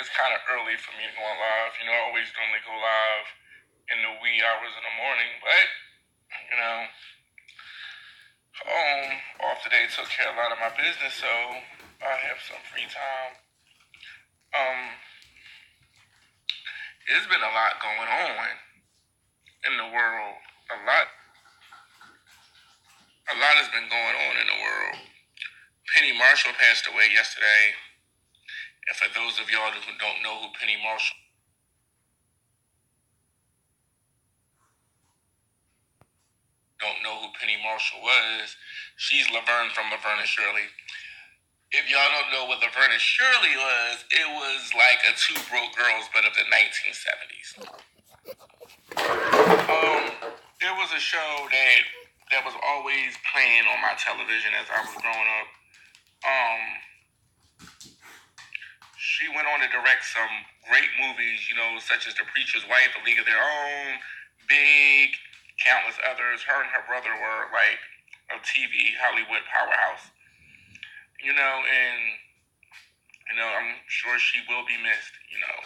it's kind of early for me to go on live. You know, I always normally go live in the wee hours in the morning, but, you know, off today took care of a lot of my business, so I have some free time. There's been a lot going on in the world. A lot has been going on in the world. Penny Marshall passed away yesterday. And for those of y'all who don't know who Penny Marshall was, she's Laverne from Laverne and Shirley. If y'all don't know what Laverne and Shirley was, it was like a Two Broke Girls, but of the 1970s. There was a show that was always playing on my television as I was growing up. She went on to direct some great movies, you know, such as The Preacher's Wife, A League of Their Own, Big, countless others. Her and her brother were like a TV Hollywood powerhouse. You know, and, you know, I'm sure she will be missed, you know.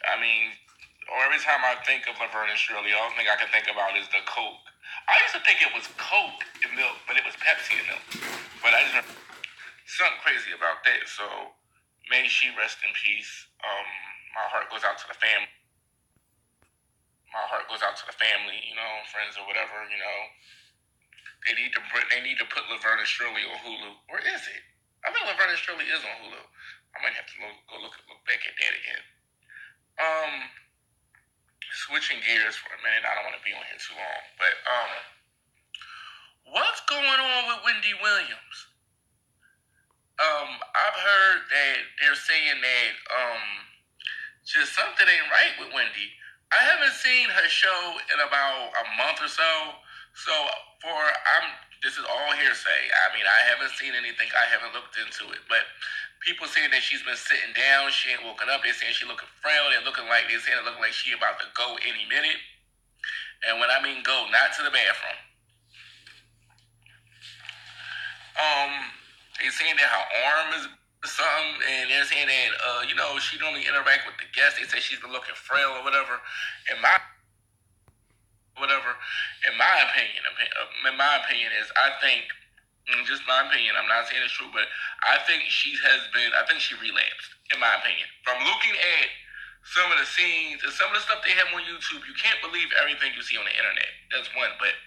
I mean, or every time I think of Laverne and Shirley, all thing I can think about is the Coke. I used to think it was Coke and milk, but it was Pepsi and milk. But I just something crazy about that, so may she rest in peace. My heart goes out to the family. You know, friends or whatever, you know. They need to put Laverne and Shirley on Hulu. Where is it? I think Laverne and Shirley is on Hulu. I might have to go look back at that again. Switching gears for a minute. I don't want to be on here too long, but what's going on with Wendy Williams? I've heard that they're saying that just something ain't right with Wendy. I haven't seen her show in about a month or so. So this is all hearsay. I mean, I haven't seen anything. I haven't looked into it. But people saying that she's been sitting down. She ain't woken up. They're saying she looking frail. They're saying it looking like she about to go any minute. And when I mean go, not to the bathroom. They're saying that her arm is something, and they're saying that you know, she don't really interact with the guests. They say she's been looking frail or whatever. In my opinion is, I think, just my opinion, I'm not saying it's true, but I think she relapsed, in my opinion. From looking at some of the scenes and some of the stuff they have on YouTube, you can't believe everything you see on the internet. That's one. But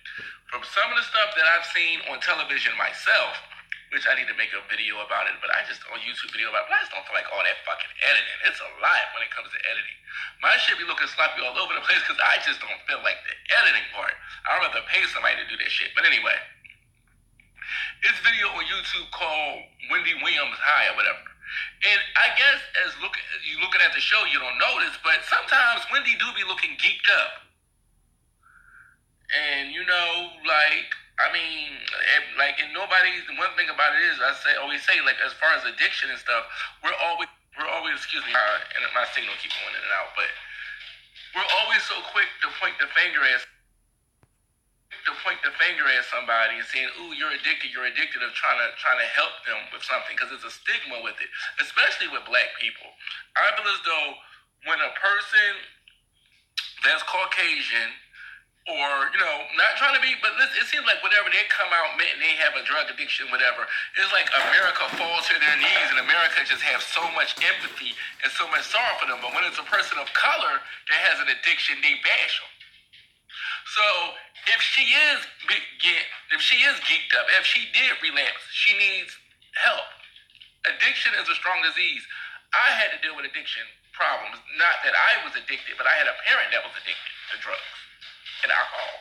from some of the stuff that I've seen on television myself, which I need to make a video about it, but I just don't feel like all that fucking editing. It's a lot when it comes to editing. My shit be looking sloppy all over the place because I just don't feel like the editing part. I'd rather pay somebody to do that shit. But anyway, this video on YouTube called Wendy Williams High or whatever. And I guess you looking at the show, you don't notice, but sometimes Wendy do be looking geeked up. And, you know, like, I mean, like, and one thing about it is, always say, like, as far as addiction and stuff, we're always, excuse me, and my signal keeps going in and out, but we're always so quick to point the finger at somebody and saying, ooh, you're addicted of trying to help them with something, because there's a stigma with it, especially with black people. I feel as though when a person that's Caucasian, or, you know, not trying to be, but it seems like whatever they come out and they have a drug addiction, whatever, it's like America falls to their knees and America just have so much empathy and so much sorrow for them. But when it's a person of color that has an addiction, they bash them. So if she is geeked up, if she did relapse, she needs help. Addiction is a strong disease. I had to deal with addiction problems. Not that I was addicted, but I had a parent that was addicted to drugs and alcohol.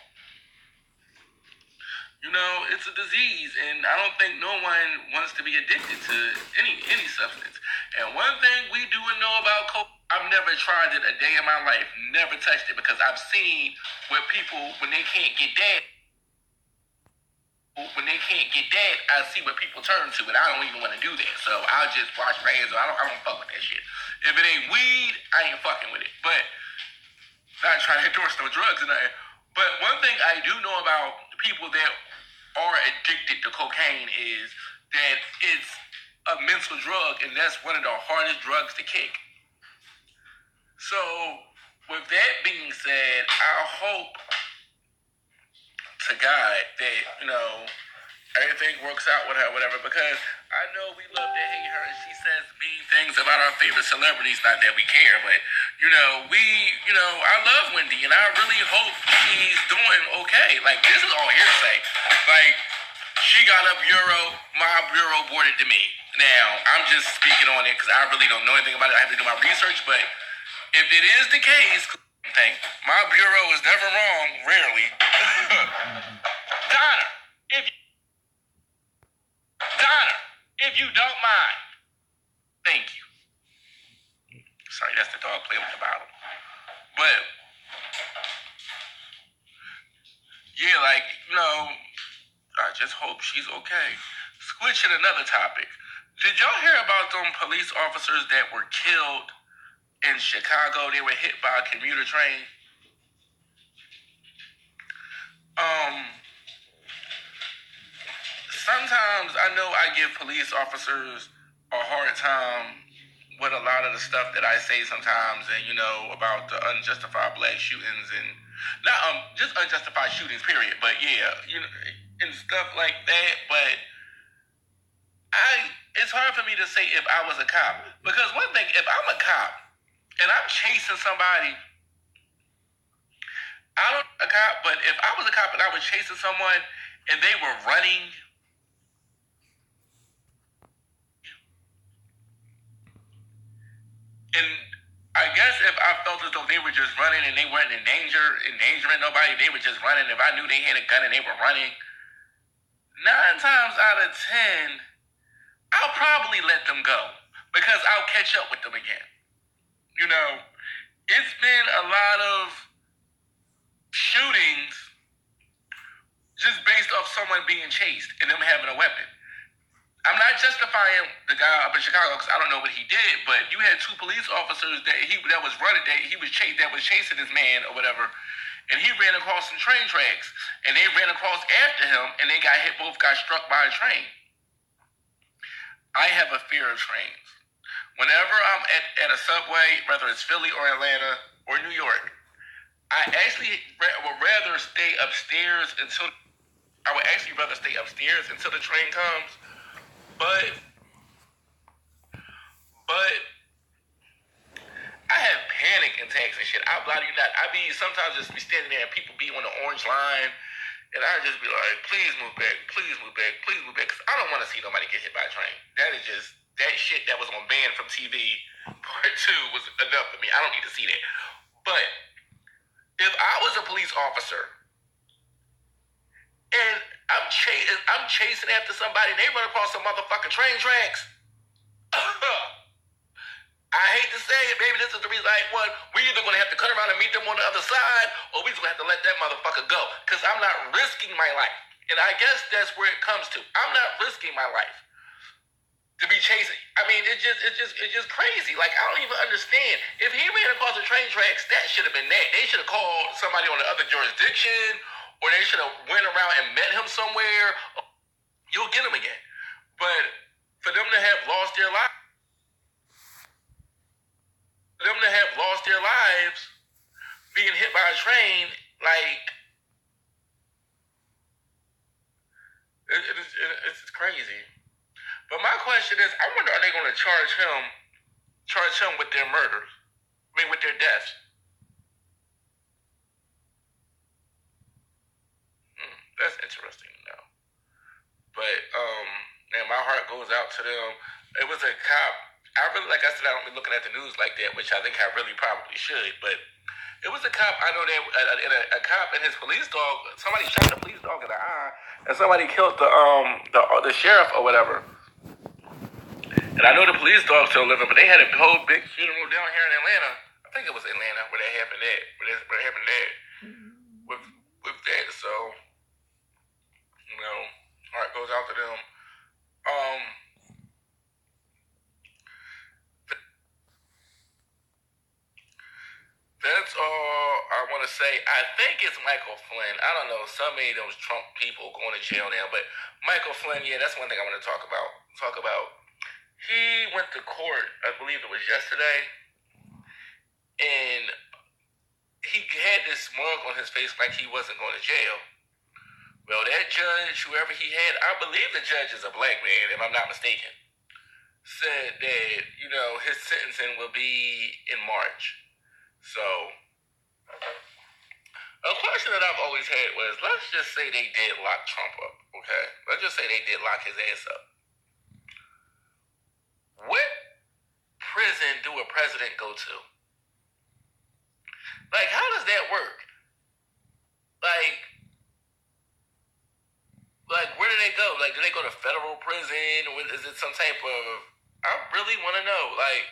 You know, it's a disease, and I don't think no one wants to be addicted to any substance. And one thing we do know about coke, I've never tried it a day in my life, never touched it, because I've seen where people, when they can't get that, I see what people turn to, and I don't even want to do that. So I'll just wash my hands. I don't fuck with that shit. If it ain't weed, I ain't fucking with it. But not trying to endorse no drugs or nothing. But one thing I do know about people that are addicted to cocaine is that a mental drug, and that's one of the hardest drugs to kick. So, with that being said, I hope to God that, everything works out with her, whatever, because I know we love to hate her, and she says mean things about our favorite celebrities, not that we care, but, I love Wendy, and I really hope she's doing okay. Like, this is all hearsay. Like, she got a bureau, my bureau boarded to me. Now, I'm just speaking on it because I really don't know anything about it. I have to do my research, but if it is the case, my bureau is never wrong, rarely. Donna, if you don't mind, thank you. Sorry, that's the dog playing with the bottle. But, yeah, I just hope she's okay. Switching another topic. Did y'all hear about them police officers that were killed in Chicago? They were hit by a commuter train. Sometimes I know I give police officers a hard time with a lot of the stuff that I say sometimes, and about the unjustified black shootings, and not just unjustified shootings, period. But yeah, and stuff like that. But it's hard for me to say if I was a cop, because one thing, if I'm a cop and I'm chasing somebody, but if I was a cop and I was chasing someone and they were running. And I guess if I felt as though they were just running and they weren't endangering nobody, they were just running. If I knew they had a gun and they were running, 9 times out of 10, I'll probably let them go because I'll catch up with them again. It's been a lot of shootings just based off someone being chased and them having a weapon. I'm not justifying the guy up in Chicago because I don't know what he did, but you had 2 police officers that was running, that was chasing this man or whatever, and he ran across some train tracks, and they ran across after him, and they both got struck by a train. I have a fear of trains. Whenever I'm at a subway, whether it's Philly or Atlanta or New York, I actually would rather stay upstairs until the train comes. But I have panic attacks and shit. I'll lie to you not. Sometimes just be standing there and people be on the orange line, and I just be like, please move back, because I don't want to see nobody get hit by a train. That is just, that shit that was on Banned from TV Part 2 was enough for me. I don't need to see that. But if I was a police officer and I'm chasing after somebody and they run across some motherfucking train tracks, I hate to say it, maybe this is the reason we either going to have to cut around and meet them on the other side, or we just going to have to let that motherfucker go. Because I'm not risking my life. And I guess that's where it comes to. I'm not risking my life to be chasing. I mean, it's just crazy. Like, I don't even understand. If he ran across the train tracks, that should have been that. They should have called somebody on the other jurisdiction, or they should have went around and met him somewhere. You'll get him again. But for them to have lost their lives, being hit by a train, like, it's crazy. But my question is, I wonder, are they going to charge him with their murders? I mean, with their deaths? That's interesting to know. But, man, my heart goes out to them. It was a cop. I don't be looking at the news like that, which I think I really probably should. But it was a cop. I know that a cop and his police dog. Somebody shot the police dog in the eye, and somebody killed the sheriff or whatever. And I know the police dog's still living, but they had a whole big funeral down here in Atlanta. I think it was Atlanta where that happened. With that, so heart goes out to them. That's all I want to say. I think it's Michael Flynn. I don't know. Some of those Trump people going to jail now, but Michael Flynn, yeah, that's one thing I want to talk about. He went to court, I believe it was yesterday, and he had this smirk on his face like he wasn't going to jail. Well, that judge, whoever he had, I believe the judge is a black man, if I'm not mistaken, said that, his sentencing will be in March. So, a question that I've always had was, let's just say they did lock Trump up, okay? Let's just say they did lock his ass up. What prison do a president go to? Like, how does that work? Like, where do they go? Like, do they go to federal prison? Or is it some type of... I really want to know. Like,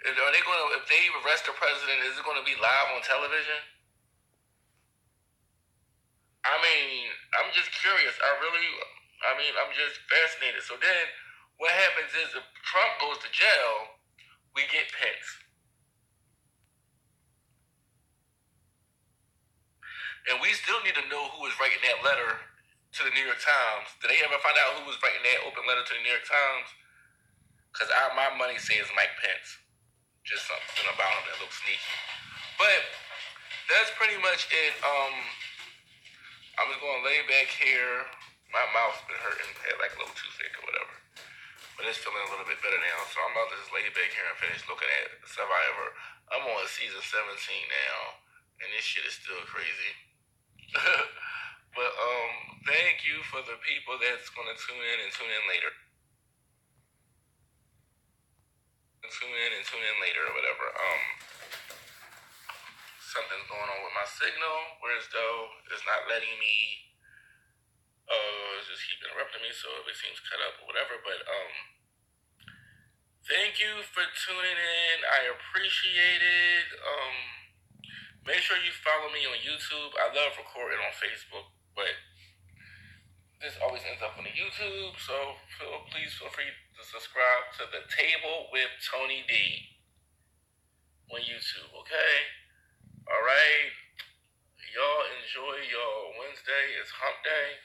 are they going to... If they arrest the president, is it going to be live on television? I mean, I'm just curious. I'm just fascinated. So then, what happens is if Trump goes to jail, we get Pence. And we still need to know who was writing that letter to the New York Times. Did they ever find out who was writing that open letter to the New York Times? Because my money says Mike Pence. Just something about him that looks sneaky. But that's pretty much it. I'm just going to lay back here. My mouth's been hurting. Had like a little toothache or whatever. But it's feeling a little bit better now. So I'm about to just lay back here and finish looking at Survivor. I'm on season 17 now. And this shit is still crazy. But thank you for the people that's going to tune in later. Tune in later or whatever. Something's going on with my signal, whereas though it's not letting me just keep interrupting me, so it seems cut up or whatever. But thank you for tuning in. I appreciate it. Make sure you follow me on YouTube. I love recording on Facebook, but this always ends up on the YouTube, so please feel free to subscribe to The Table with Tony D on YouTube, okay? All right? Y'all enjoy y'all Wednesday. It's hump day.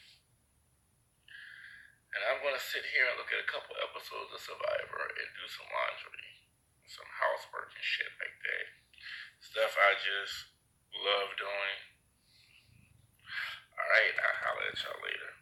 And I'm going to sit here and look at a couple episodes of Survivor and do some laundry, some housework and shit like that. Stuff I just love doing. All right, I'll holler at y'all later.